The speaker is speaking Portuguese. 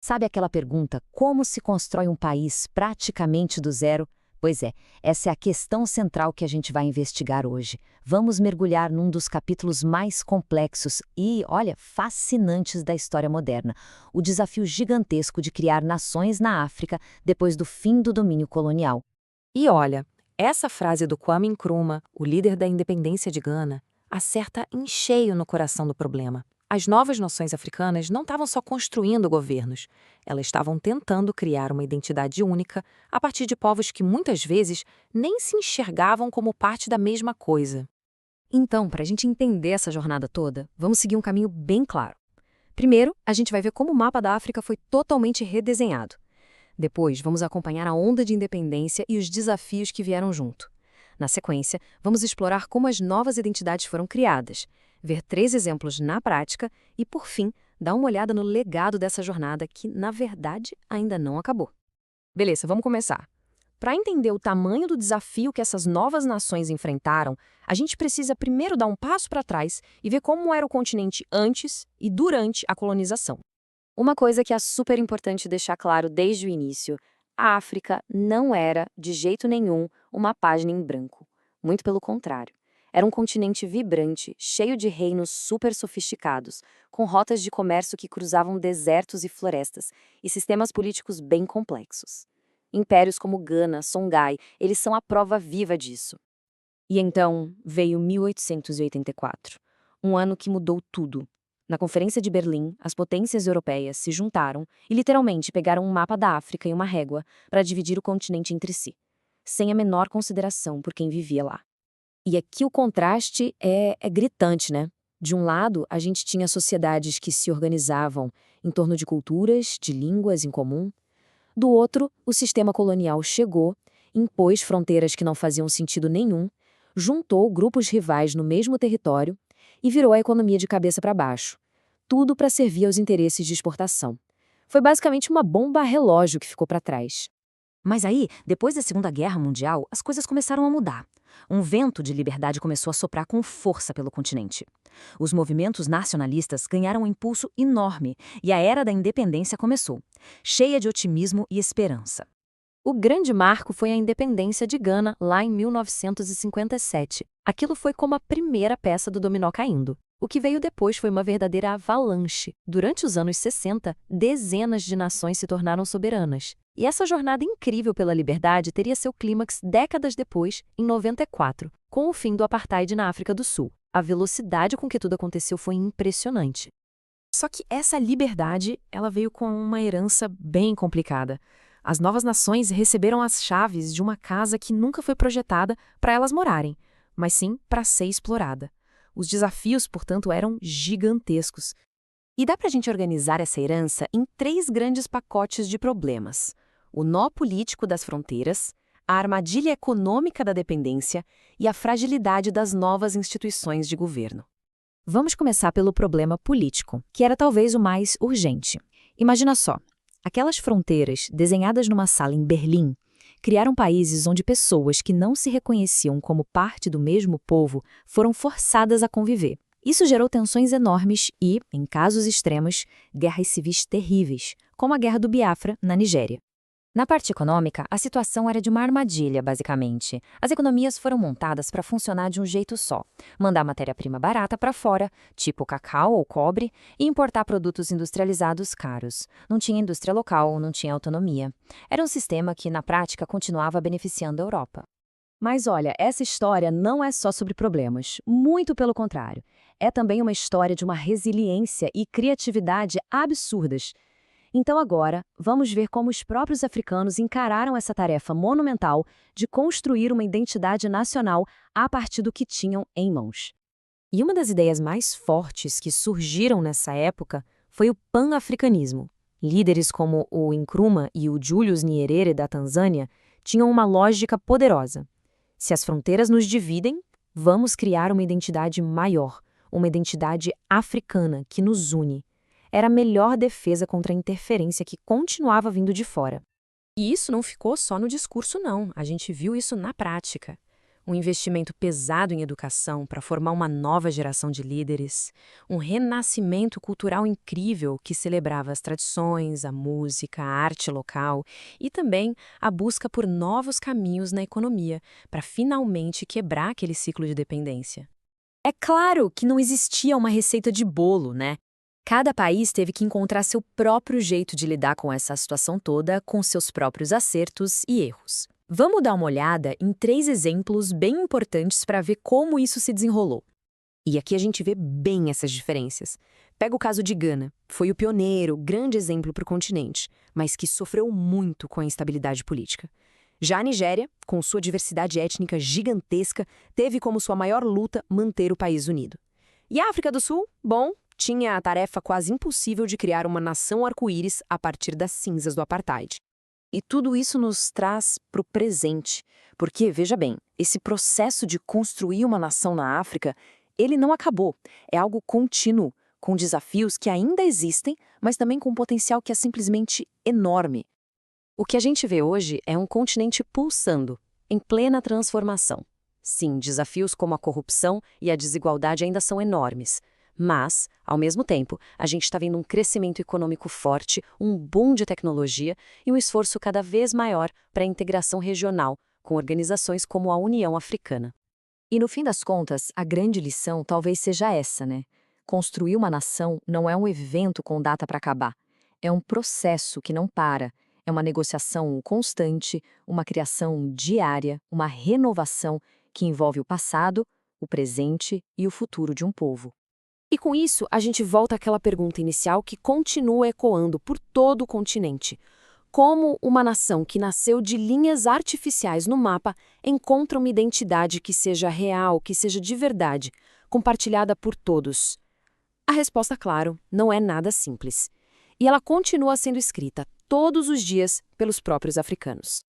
Sabe aquela pergunta, como se constrói um país praticamente do zero? Pois é, essa é a questão central que a gente vai investigar hoje. Vamos mergulhar num dos capítulos mais complexos e, olha, fascinantes da história moderna. O desafio gigantesco de criar nações na África depois do fim do domínio colonial. E olha, essa frase do Kwame Nkrumah, o líder da independência de Gana, acerta em cheio no coração do problema. As novas nações africanas não estavam só construindo governos, elas estavam tentando criar uma identidade única a partir de povos que muitas vezes nem se enxergavam como parte da mesma coisa. Então, para a gente entender essa jornada toda, vamos seguir um caminho bem claro. Primeiro, a gente vai ver como o mapa da África foi totalmente redesenhado. Depois, vamos acompanhar a onda de independência e os desafios que vieram junto. Na sequência, vamos explorar como as novas identidades foram criadas, ver 3 exemplos na prática e, por fim, dar uma olhada no legado dessa jornada que, na verdade, ainda não acabou. Beleza, vamos começar. Para entender o tamanho do desafio que essas novas nações enfrentaram, a gente precisa primeiro dar um passo para trás e ver como era o continente antes e durante a colonização. Uma coisa que é super importante deixar claro desde o início: a África não era, de jeito nenhum, uma página em branco. Muito pelo contrário. Era um continente vibrante, cheio de reinos super sofisticados, com rotas de comércio que cruzavam desertos e florestas, e sistemas políticos bem complexos. Impérios como Gana, Songhai, eles são a prova viva disso. E então veio 1884, um ano que mudou tudo. Na Conferência de Berlim, as potências europeias se juntaram e literalmente pegaram um mapa da África e uma régua para dividir o continente entre si, sem a menor consideração por quem vivia lá. E aqui o contraste é gritante, né? De um lado, a gente tinha sociedades que se organizavam em torno de culturas, de línguas em comum. Do outro, o sistema colonial chegou, impôs fronteiras que não faziam sentido nenhum, juntou grupos rivais no mesmo território e virou a economia de cabeça para baixo. Tudo para servir aos interesses de exportação. Foi basicamente uma bomba relógio que ficou para trás. Mas aí, depois da Segunda Guerra Mundial, as coisas começaram a mudar. Um vento de liberdade começou a soprar com força pelo continente. Os movimentos nacionalistas ganharam um impulso enorme e a era da independência começou, cheia de otimismo e esperança. O grande marco foi a independência de Gana, lá em 1957. Aquilo foi como a primeira peça do dominó caindo. O que veio depois foi uma verdadeira avalanche. Durante os anos 60, dezenas de nações se tornaram soberanas. E essa jornada incrível pela liberdade teria seu clímax décadas depois, em 94, com o fim do apartheid na África do Sul. A velocidade com que tudo aconteceu foi impressionante. Só que essa liberdade, ela veio com uma herança bem complicada. As novas nações receberam as chaves de uma casa que nunca foi projetada para elas morarem, mas sim para ser explorada. Os desafios, portanto, eram gigantescos. E dá para a gente organizar essa herança em 3 grandes pacotes de problemas: o nó político das fronteiras, a armadilha econômica da dependência e a fragilidade das novas instituições de governo. Vamos começar pelo problema político, que era talvez o mais urgente. Imagina só, aquelas fronteiras desenhadas numa sala em Berlim criaram países onde pessoas que não se reconheciam como parte do mesmo povo foram forçadas a conviver. Isso gerou tensões enormes e, em casos extremos, guerras civis terríveis, como a Guerra do Biafra, na Nigéria. Na parte econômica, a situação era de uma armadilha, basicamente. As economias foram montadas para funcionar de um jeito só: mandar matéria-prima barata para fora, tipo cacau ou cobre, e importar produtos industrializados caros. Não tinha indústria local, não tinha autonomia. Era um sistema que, na prática, continuava beneficiando a Europa. Mas olha, essa história não é só sobre problemas, muito pelo contrário. É também uma história de uma resiliência e criatividade absurdas. Então agora, vamos ver como os próprios africanos encararam essa tarefa monumental de construir uma identidade nacional a partir do que tinham em mãos. E uma das ideias mais fortes que surgiram nessa época foi o pan-africanismo. Líderes como o Nkrumah e o Julius Nyerere da Tanzânia tinham uma lógica poderosa. Se as fronteiras nos dividem, vamos criar uma identidade maior, uma identidade africana que nos une. Era a melhor defesa contra a interferência que continuava vindo de fora. E isso não ficou só no discurso, não. A gente viu isso na prática. Um investimento pesado em educação para formar uma nova geração de líderes, um renascimento cultural incrível que celebrava as tradições, a música, a arte local e também a busca por novos caminhos na economia para finalmente quebrar aquele ciclo de dependência. É claro que não existia uma receita de bolo, né? Cada país teve que encontrar seu próprio jeito de lidar com essa situação toda, com seus próprios acertos e erros. Vamos dar uma olhada em 3 exemplos bem importantes para ver como isso se desenrolou. E aqui a gente vê bem essas diferenças. Pega o caso de Gana. Foi o pioneiro, grande exemplo para o continente, mas que sofreu muito com a instabilidade política. Já a Nigéria, com sua diversidade étnica gigantesca, teve como sua maior luta manter o país unido. E a África do Sul, bom, tinha a tarefa quase impossível de criar uma nação arco-íris a partir das cinzas do apartheid. E tudo isso nos traz para o presente, porque, veja bem, esse processo de construir uma nação na África, ele não acabou, é algo contínuo, com desafios que ainda existem, mas também com um potencial que é simplesmente enorme. O que a gente vê hoje é um continente pulsando, em plena transformação. Sim, desafios como a corrupção e a desigualdade ainda são enormes. Mas, ao mesmo tempo, a gente está vendo um crescimento econômico forte, um boom de tecnologia e um esforço cada vez maior para a integração regional, com organizações como a União Africana. E no fim das contas, a grande lição talvez seja essa, né? Construir uma nação não é um evento com data para acabar. É um processo que não para. É uma negociação constante, uma criação diária, uma renovação que envolve o passado, o presente e o futuro de um povo. E com isso, a gente volta àquela pergunta inicial que continua ecoando por todo o continente. Como uma nação que nasceu de linhas artificiais no mapa encontra uma identidade que seja real, que seja de verdade, compartilhada por todos? A resposta, claro, não é nada simples. E ela continua sendo escrita todos os dias pelos próprios africanos.